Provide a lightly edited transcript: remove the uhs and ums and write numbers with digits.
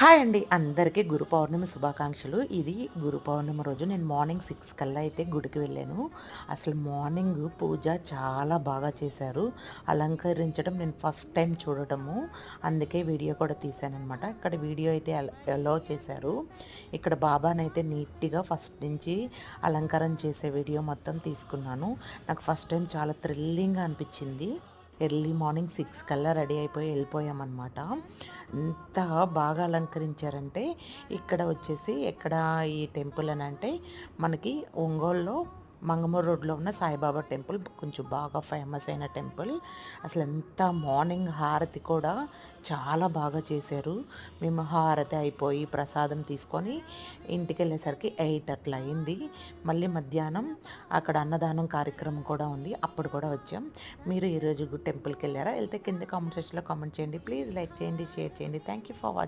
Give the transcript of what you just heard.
Hi అండి. అందరికీ గురు పౌర్ణమి శుభాకాంక్షలు. ఇది గురు పౌర్ణమి రోజు నేను మార్నింగ్ 6 కల్లా అయితే గుడికి వెళ్ళాను. అసలు మార్నింగ్ పూజ చాలా బాగా చేశారు. అలంకరించడం నేను ఫస్ట్ టైం చూడటము. అందుకే వీడియో కూడా తీశాననమాట. ఇక్కడ వీడియో అయితే అలౌ చేశారు. ఇక్కడ బాబానైతే నీట్‌గా ఫస్ట్ నుంచి అలంకారం చేసే వీడియో మొత్తం తీసుకున్నాను. నాకు ఫస్ట్ టైం చాలా థ్రిల్లింగ్‌గా అనిపించింది. ఎర్లీ మార్నింగ్ 6 కల్లా రెడీ అయిపోయి వెళ్ళిపోయామన్నమాట. ఎంత బాగా అలంకరించారంటే ఇక్కడ వచ్చేసి ఎక్కడ ఈ టెంపుల్ అని అంటే మనకి ఒంగోలులో మంగమూరు రోడ్లో ఉన్న సాయిబాబా టెంపుల్ కొంచెం బాగా ఫేమస్ అయిన టెంపుల్. అసలు ఎంత మార్నింగ్ హారతి కూడా చాలా బాగా చేశారు. మేము హారతి అయిపోయి ప్రసాదం తీసుకొని ఇంటికి వెళ్ళేసరికి 8 అట్లా అయింది. మళ్ళీ మధ్యాహ్నం అక్కడ అన్నదానం కార్యక్రమం కూడా ఉంది, అప్పుడు కూడా వచ్చాం. మీరు ఈరోజు టెంపుల్కి వెళ్ళారా? వెళ్తే కింద కామెంట్ సెక్షన్లో కామెంట్ చేయండి. ప్లీజ్ లైక్ చేయండి, షేర్ చేయండి. Thank you for watching.